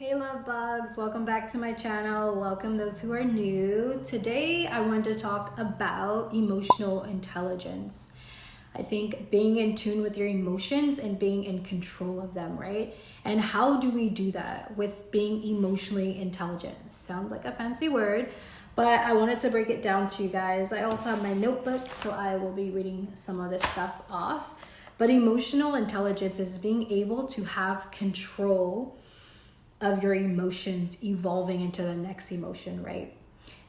Hey love bugs, welcome back to my channel. Welcome those who are new. Today I wanted to talk about emotional intelligence. I think being in tune with your emotions and being in control of them, right? And how do we do that with being emotionally intelligent? Sounds like a fancy word, but I wanted to break it down to you guys. I also have my notebook, so I will be reading some of this stuff off. But emotional intelligence is being able to have control of your emotions evolving into the next emotion, right?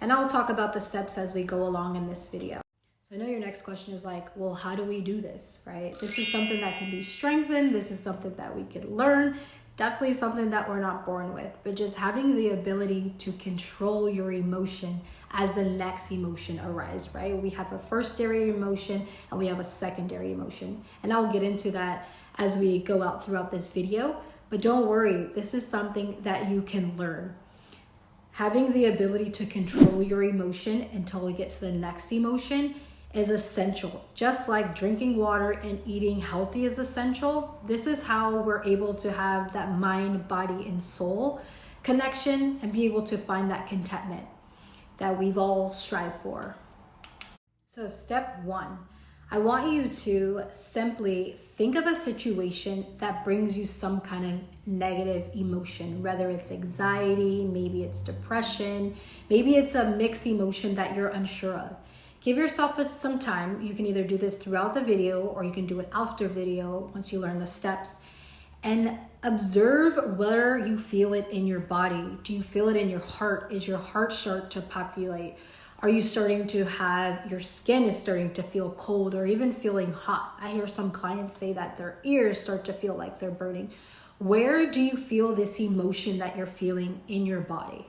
And I'll talk about the steps as we go along in this video. So I know your next question is like, well, how do we do this, right? This is something that can be strengthened. This is something that we could learn. Definitely something that we're not born with, but just having the ability to control your emotion as the next emotion arises, right? We have a firstary emotion and we have a secondary emotion. And I'll get into that as we go out throughout this video. But don't worry, this is something that you can learn. Having the ability to control your emotion until it gets to the next emotion is essential. Just like drinking water and eating healthy is essential, this is how we're able to have that mind, body, and soul connection and be able to find that contentment that we've all strived for. So step one, I want you to simply think of a situation that brings you some kind of negative emotion, whether it's anxiety, maybe it's depression, maybe it's a mixed emotion that you're unsure of. Give yourself some time. You can either do this throughout the video or you can do it after video once you learn the steps. And observe where you feel it in your body. Do you feel it in your heart? Is your heart start to populate? Are you starting to have, your skin is starting to feel cold or even feeling hot? I hear some clients say that their ears start to feel like they're burning. Where do you feel this emotion that you're feeling in your body?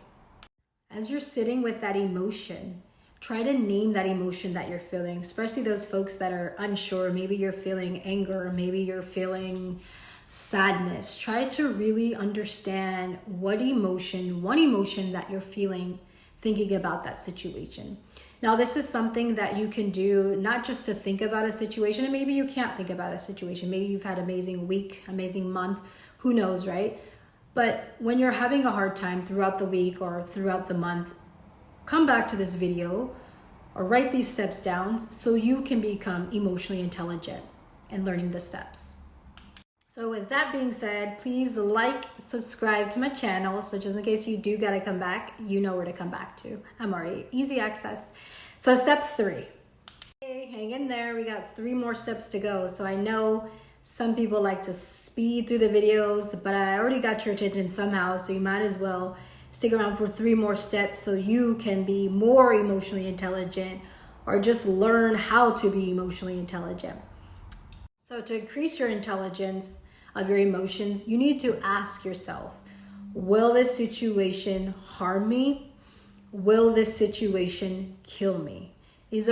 As you're sitting with that emotion, try to name that emotion that you're feeling, especially those folks that are unsure. Maybe you're feeling anger, maybe you're feeling sadness. Try to really understand one emotion that you're feeling thinking about that situation. Now, this is something that you can do not just to think about a situation, and maybe you can't think about a situation. Maybe you've had an amazing week, amazing month, who knows, right? But when you're having a hard time throughout the week or throughout the month, come back to this video or write these steps down so you can become emotionally intelligent and learning the steps. So with that being said, please like, subscribe to my channel. So just in case you do gotta come back, you know where to come back to. I'm already easy access. So step 3. Hey, hang in there. We got 3 more steps to go. So I know some people like to speed through the videos, but I already got your attention somehow. So you might as well stick around for 3 more steps so you can be more emotionally intelligent or just learn how to be emotionally intelligent. So to increase your intelligence of your emotions, you need to ask yourself, will this situation harm me? Will this situation kill me? This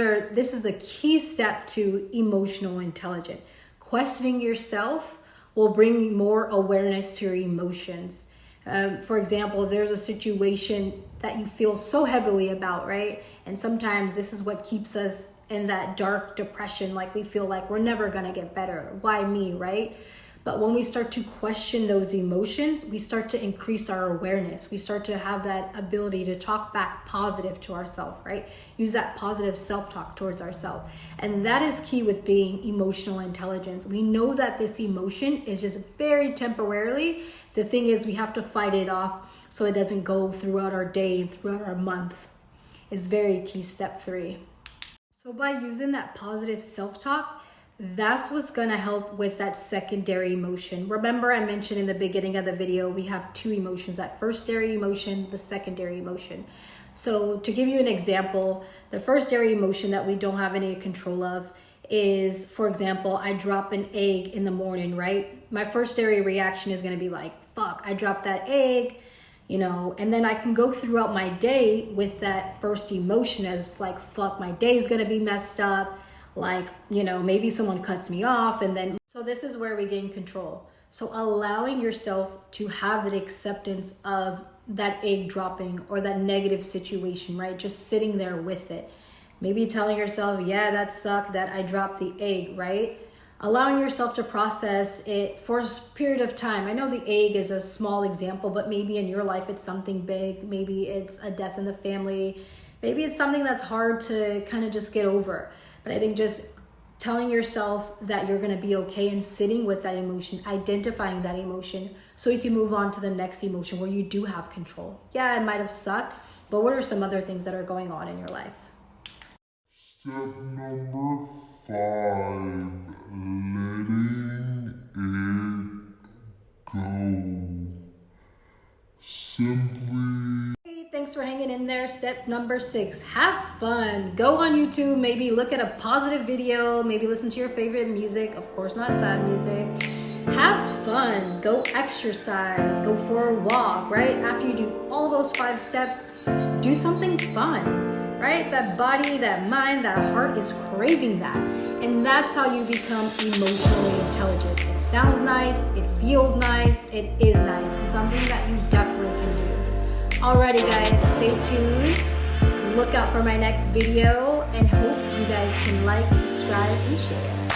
is the key step to emotional intelligence. Questioning yourself will bring more awareness to your emotions. For example, if there's a situation that you feel so heavily about, right? And sometimes this is what keeps us in that dark depression, like we feel like we're never gonna get better. Why me, right? But when we start to question those emotions, we start to increase our awareness. We start to have that ability to talk back positive to ourselves, right? Use that positive self-talk towards ourselves. And that is key with being emotional intelligence. We know that this emotion is just very temporarily. The thing is, we have to fight it off so it doesn't go throughout our day, throughout our month. Is very key, step 3. So by using that positive self-talk, that's what's gonna help with that secondary emotion. Remember, I mentioned in the beginning of the video, we have 2 emotions, that firstary emotion, the secondary emotion. So to give you an example, the firstary emotion that we don't have any control of is, for example, I drop an egg in the morning, right? My firstary reaction is gonna be like, fuck, I dropped that egg, you know, and then I can go throughout my day with that first emotion as like, fuck, my day's gonna be messed up. Like, you know, maybe someone cuts me off and then, so this is where we gain control. So allowing yourself to have the acceptance of that egg dropping or that negative situation, right? Just sitting there with it. Maybe telling yourself, yeah, that sucked that I dropped the egg, right? allowing yourself to process it for a period of time. I know the egg is a small example, but maybe in your life it's something big. Maybe it's a death in the family. Maybe it's something that's hard to kind of just get over. But I think just telling yourself that you're going to be okay and sitting with that emotion, identifying that emotion so you can move on to the next emotion where you do have control. Yeah, it might have sucked, but what are some other things that are going on in your life? Step number 5, letting it go. Simply. Hey, thanks for hanging in there. Step number 6, have fun. Go on YouTube, maybe look at a positive video, maybe listen to your favorite music, of course not sad music. Have fun, go exercise, go for a walk, right? After you do all those 5 steps, do something fun. Right? That body, that mind, that heart is craving that. And that's how you become emotionally intelligent. It sounds nice, it feels nice, it is nice. It's something that you definitely can do. Alrighty guys, stay tuned. Look out for my next video and hope you guys can like, subscribe, and share.